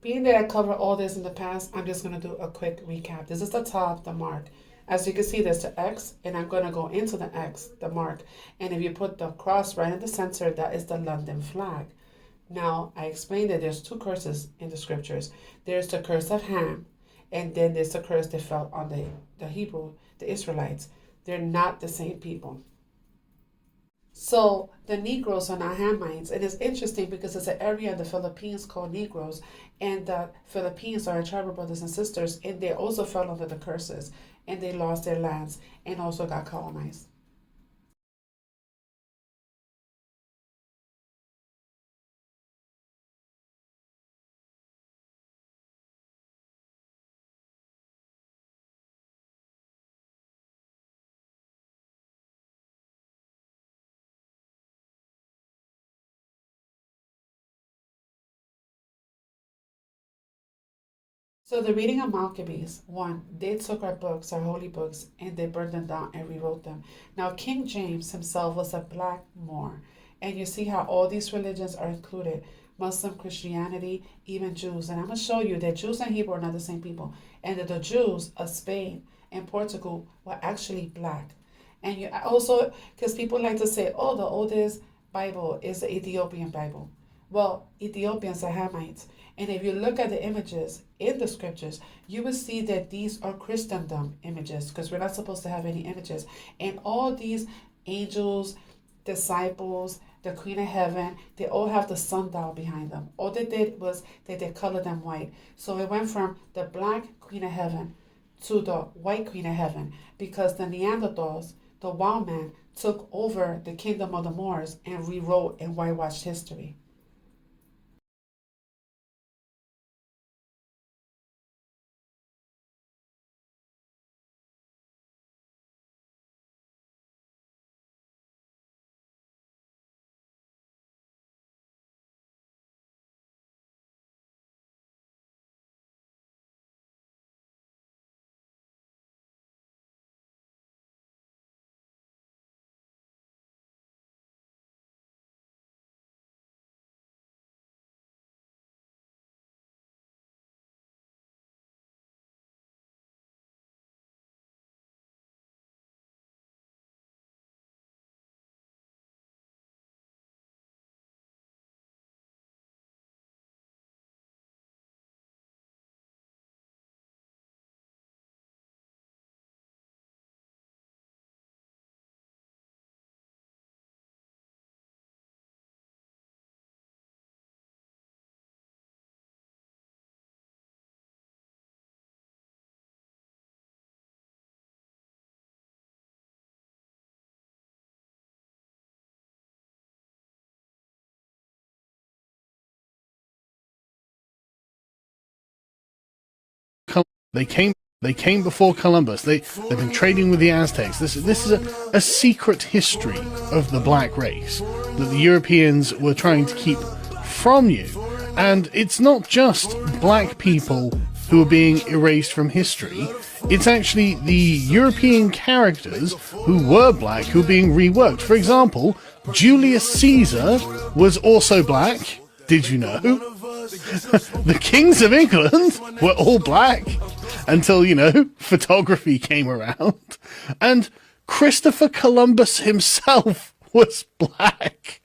Being that I covered all this in the past, I'm just going to do a quick recap. This is the top, the mark. As you can see, there's the X, and I'm going to go into the X, the mark. And if you put the cross right in the center, that is the London flag. Now, I explained that there's two curses in the scriptures. There's the curse of Ham, and then there's the curse that fell on the Hebrew, the Israelites. They're not the same people. So the Negroes are not Hamites. And it's interesting because it's an area in the Philippines called Negroes, and the Philippines are our tribal brothers and sisters, and they also fell under the curses, and they lost their lands and also got colonized. So the reading of Maccabees, one, they took our books, our holy books, and they burned them down and rewrote them. Now King James himself was a black Moor, and you see how all these religions are included: Muslim, Christianity, even Jews. And I'm gonna show you that Jews and Hebrew are not the same people, and that the Jews of Spain and Portugal were actually black. And you also, because people like to say, oh, the oldest Bible is the Ethiopian Bible. Well, Ethiopians are Hamites. And if you look at the images in the scriptures, you will see that these are Christendom images because we're not supposed to have any images. And all these angels, disciples, the Queen of Heaven, they all have the sundial behind them. All they did was that they colored them white. So it went from the black Queen of Heaven to the white Queen of Heaven because the Neanderthals, the wild man, took over the kingdom of the Moors and rewrote and whitewashed history. They came. They came before Columbus. They've been trading with the Aztecs. This is a secret history of the black race that the Europeans were trying to keep from you. And it's not just black people who are being erased from history. It's actually the European characters who were black who are being reworked. For example, Julius Caesar was also black. Did you know? The kings of England were all black until, photography came around. And Christopher Columbus himself was black.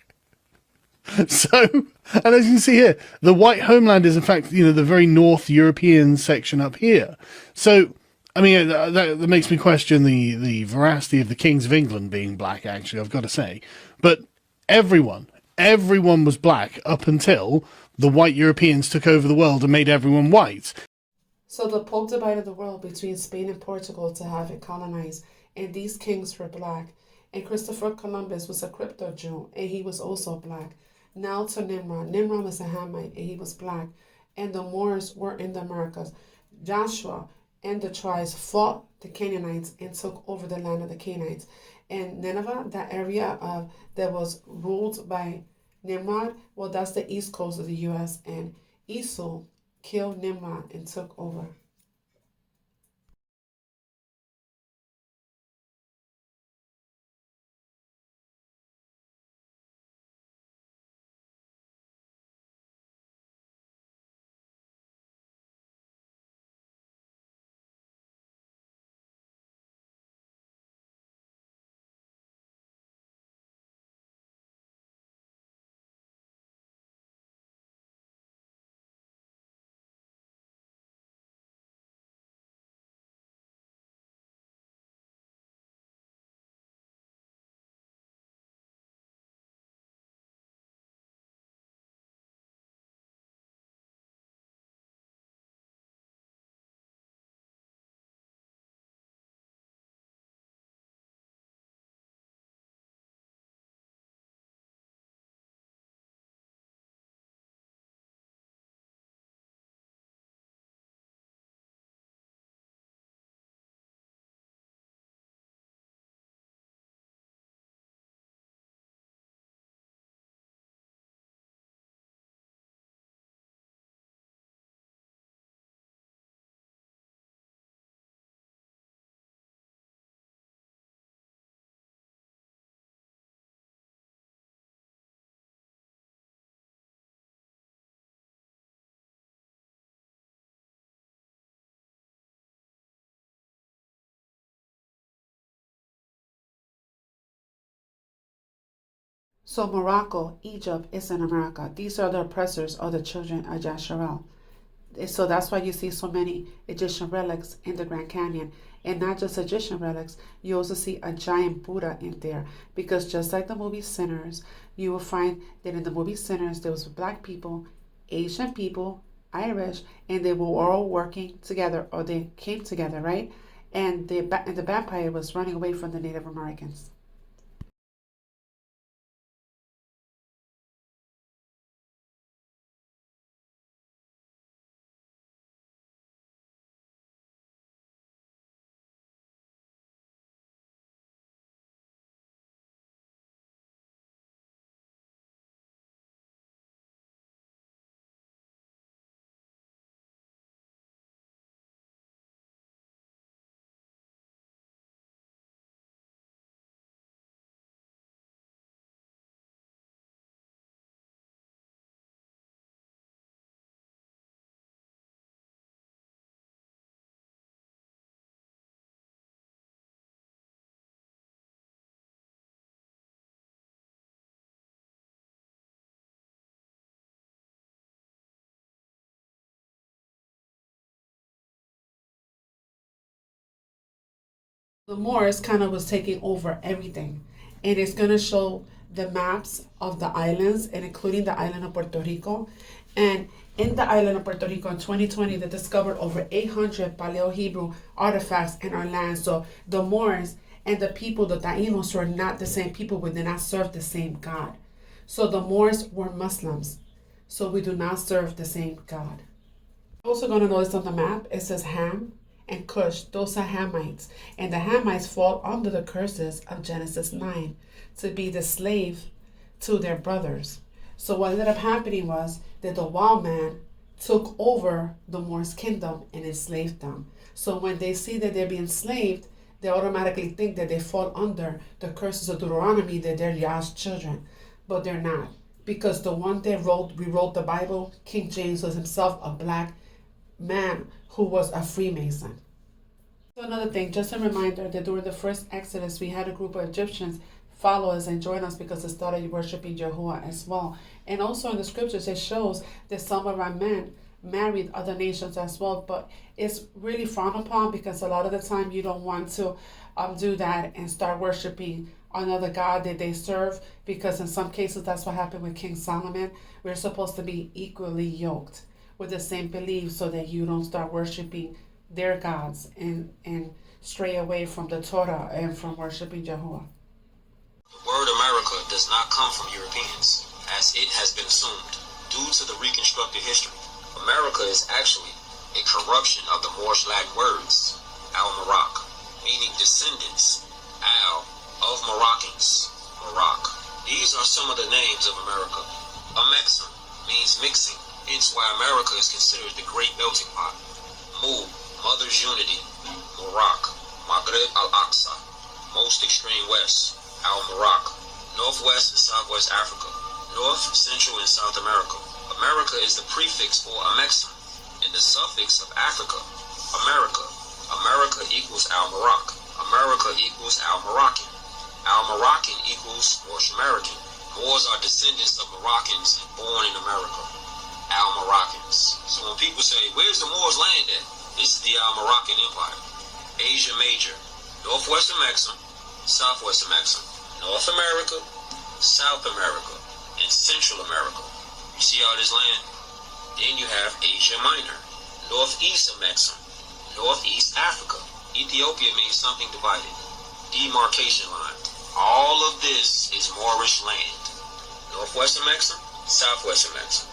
So, and as you can see here, the white homeland is in fact, the very North European section up here. So, I mean, that makes me question the veracity of the kings of England being black, actually, I've got to say. But everyone was black up until the white Europeans took over the world and made everyone white. So the Pope divided the world between Spain and Portugal to have it colonized, and these kings were black. And Christopher Columbus was a crypto Jew, and he was also black. Now to Nimrod. Nimrod was a Hamite, and he was black. And the Moors were in the Americas. Joshua and the tribes fought the Canaanites and took over the land of the Canaanites. And Nineveh, that area that was ruled by Nimrod, well, that's the east coast of the U.S. And Esau killed Nimrod and took over. So Morocco, Egypt is in America. These are the oppressors of the children of Yasharel. So that's why you see so many Egyptian relics in the Grand Canyon. And not just Egyptian relics, you also see a giant Buddha in there. Because just like the movie Sinners, you will find that in the movie Sinners, there was black people, Asian people, Irish, and they were all working together, or they came together, right? And the vampire was running away from the Native Americans. The Moors kind of was taking over everything. And it's going to show the maps of the islands, and including the island of Puerto Rico. And in the island of Puerto Rico in 2020, they discovered over 800 Paleo Hebrew artifacts in our land. So the Moors and the people, the Taínos, were not the same people. We did not serve the same God. So the Moors were Muslims. So we do not serve the same God. Also going to notice on the map, it says Ham and Cush. Those are Hamites. And the Hamites fall under the curses of Genesis 9 to be the slave to their brothers. So what ended up happening was that the wild man took over the Moors' kingdom and enslaved them. So when they see that they're being enslaved, they automatically think that they fall under the curses of Deuteronomy, that they're Yah's children. But they're not. Because the one that rewrote the Bible, King James, was himself a black man who was a Freemason. So another thing, just a reminder that during the first Exodus, we had a group of Egyptians follow us and join us because they started worshiping Jehovah as well. And also in the scriptures, it shows that some of our men married other nations as well, but it's really frowned upon because a lot of the time you don't want to do that and start worshiping another god that they serve, because in some cases that's what happened with King Solomon. We're supposed to be equally yoked with the same beliefs so that you don't start worshiping their gods and stray away from the Torah and from worshiping Jehovah. The word America does not come from Europeans, as it has been assumed, due to the reconstructed history. America is actually a corruption of the Moorish Latin words, al-Marak, meaning descendants, al, of Moroccans, Maroc. These are some of the names of America. Amexem means mixing, hence why America is considered the great melting pot. Mu, Mother's Unity, Maroc, Maghreb al-Aqsa, most extreme west, al-Marak, northwest and southwest Africa, north, central and South America. America is the prefix for Amexem, and the suffix of Africa, America. America equals al-Marak. America equals al-Moroccan. Al-Moroccan equals Moorish American. Moors are descendants of Moroccans born in America. Al-Moroccans. So when people say, where's the Moors land at? This is the Al-Moroccan Empire. Asia Major, Northwest Amexem, Southwest Amexem, North America, South America, and Central America. You see all this land? Then you have Asia Minor, Northeast Amexem, Northeast Africa. Ethiopia means something divided. Demarcation line. All of this is Moorish land. Northwest Amexem, Southwest Amexem.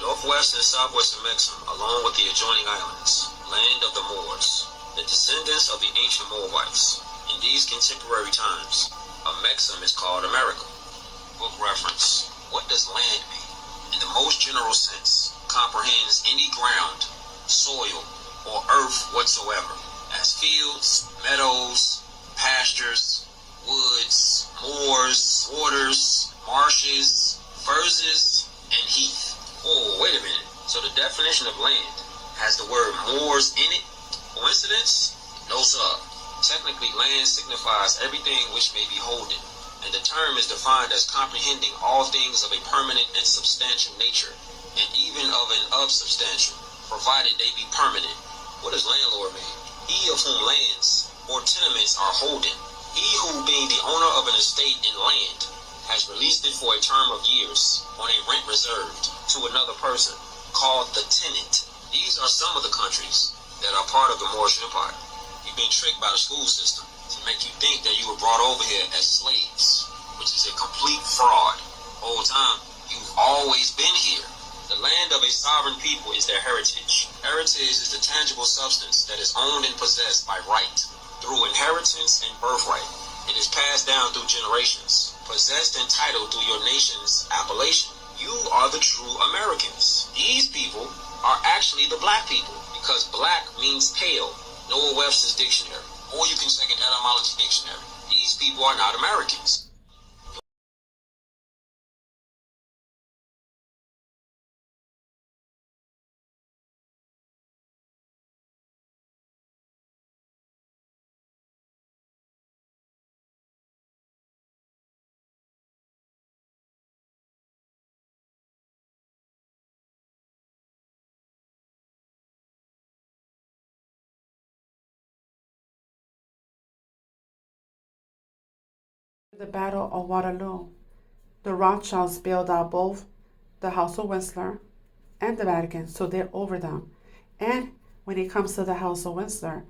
Northwest and Southwest Amexem, along with the adjoining islands, land of the Moors, the descendants of the ancient Moabites. In these contemporary times, Amexem is called America. Book reference. What does land mean? In the most general sense, comprehends any ground, soil, or earth whatsoever, as fields, meadows, pastures, woods, moors, waters, marshes, furzes, and heath. Oh, wait a minute. So the definition of land has the word moors in it? Coincidence? No, sir. Technically, land signifies everything which may be holden, and the term is defined as comprehending all things of a permanent and substantial nature, and even of an unsubstantial, provided they be permanent. What does landlord mean? He of whom lands or tenements are holden. He who, being the owner of an estate in land, has released it for a term of years on a rent reserved to another person, called the tenant. These are some of the countries that are part of the Moorish Empire. You've been tricked by the school system to make you think that you were brought over here as slaves, which is a complete fraud. Whole time, you've always been here. The land of a sovereign people is their heritage. Heritage is the tangible substance that is owned and possessed by right, through inheritance and birthright. It is passed down through generations, possessed and titled through your nation's appellation. You are the true Americans. These people are actually the black people, because black means pale. Noah Webster's dictionary, or you can check an etymology dictionary. These people are not Americans. The Battle of Waterloo, the Rothschilds bailed out both the House of Windsor and the Vatican, so they're over them. And when it comes to the House of Windsor,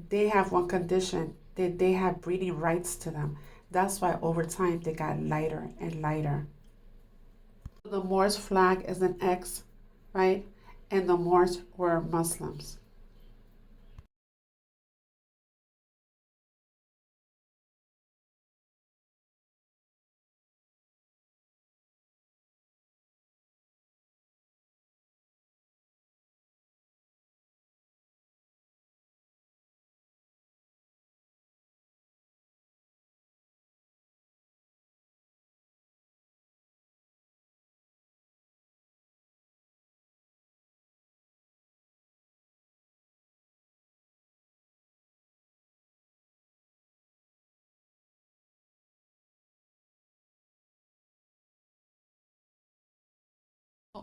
they have one condition, that they have breeding rights to them. That's why over time they got lighter and lighter. The Moorish flag is an X, right? And the Moors were Muslims.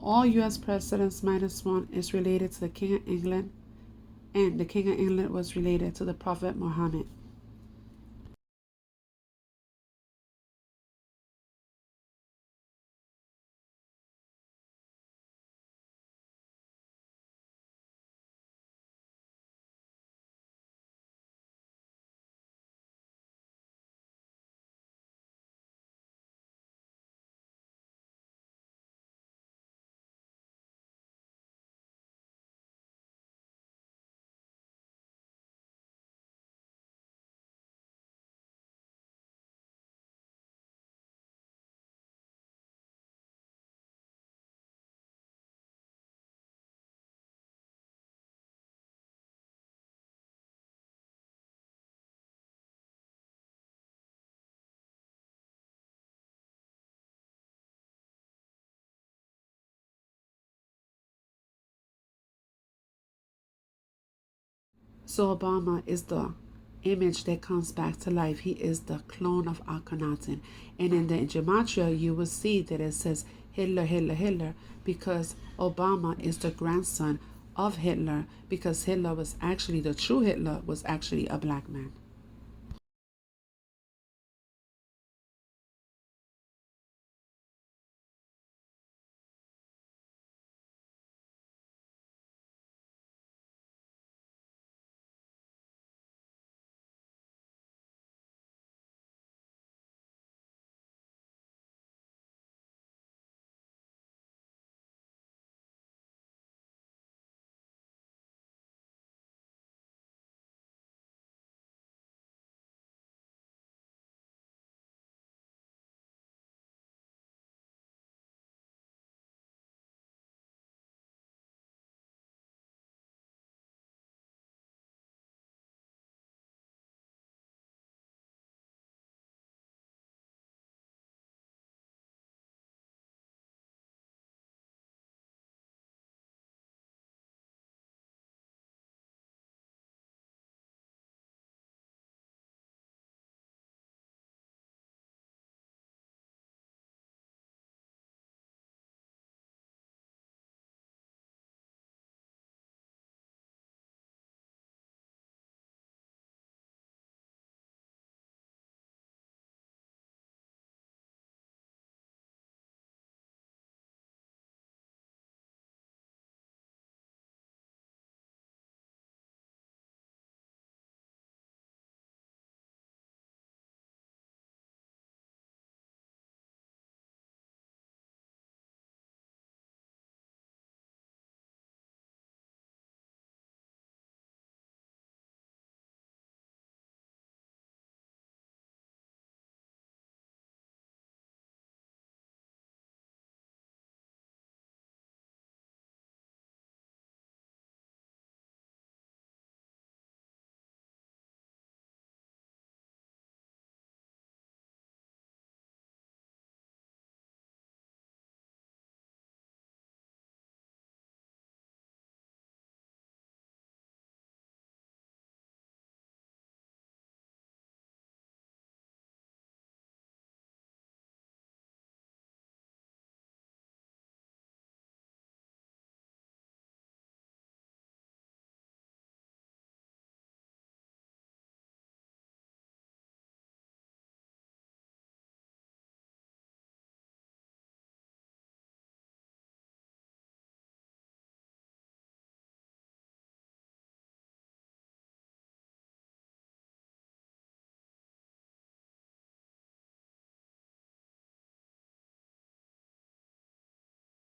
All US presidents minus one is related to the King of England, and the King of England was related to the Prophet Muhammad. So Obama is the image that comes back to life. He is the clone of Akhenaten. And in the gematria, you will see that it says Hitler, Hitler, Hitler, because Obama is the grandson of Hitler, because Hitler was actually, the true Hitler was actually a black man.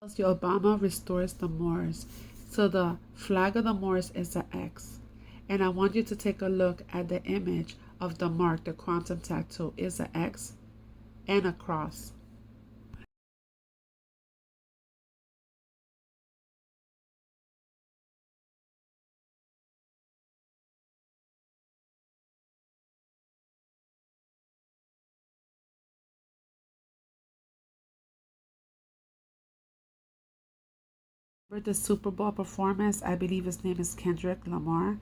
Obama restores the Moors. So the flag of the Moors is an X. And I want you to take a look at the image of the mark, the quantum tattoo is an X and a cross. For the Super Bowl performance, I believe his name is Kendrick Lamar,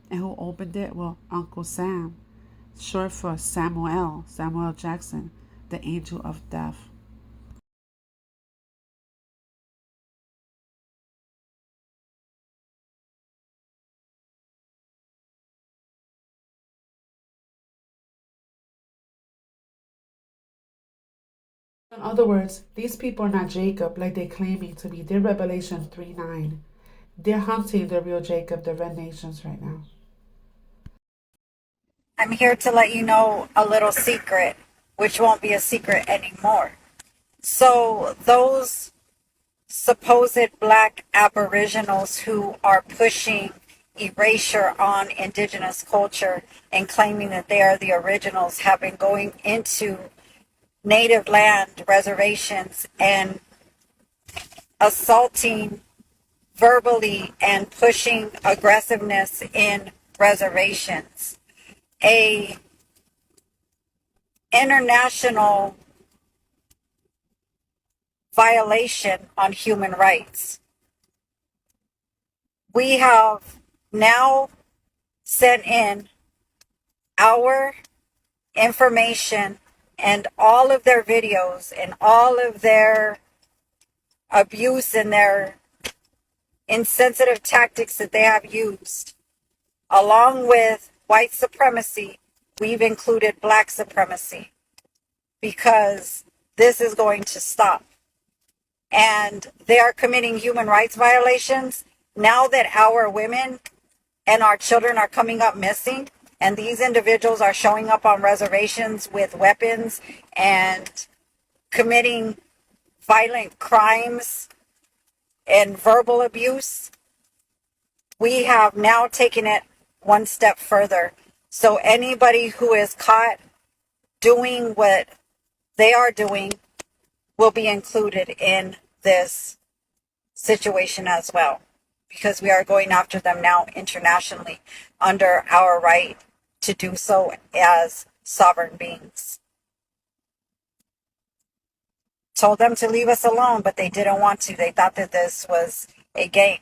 and who opened it? Well, Uncle Sam, short for Samuel Jackson, the angel of death. In other words, these people are not Jacob like they're claiming to be. They're Revelation 3:9. They're hunting the real Jacob, the red nations right now. I'm here to let you know a little secret, which won't be a secret anymore. So, those supposed black aboriginals who are pushing erasure on indigenous culture and claiming that they are the originals have been going into native land reservations and assaulting verbally and pushing aggressiveness in reservations. A international violation on human rights. We have now sent in our information and all of their videos and all of their abuse and their insensitive tactics that they have used, along with white supremacy. We've included black supremacy because this is going to stop. And they are committing human rights violations now that our women and our children are coming up missing, and these individuals are showing up on reservations with weapons and committing violent crimes and verbal abuse. We have now taken it one step further. So anybody who is caught doing what they are doing will be included in this situation as well, because we are going after them now internationally under our right to do so as sovereign beings. Told them to leave us alone, but they didn't want to. They thought that this was a game.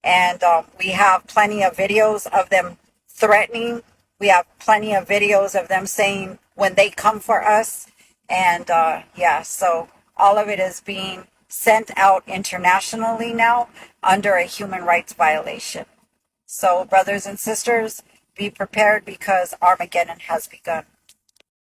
And we have plenty of videos of them threatening. We have plenty of videos of them saying when they come for us. And so all of it is being sent out internationally now under a human rights violation. So brothers and sisters, be prepared because Armageddon has begun.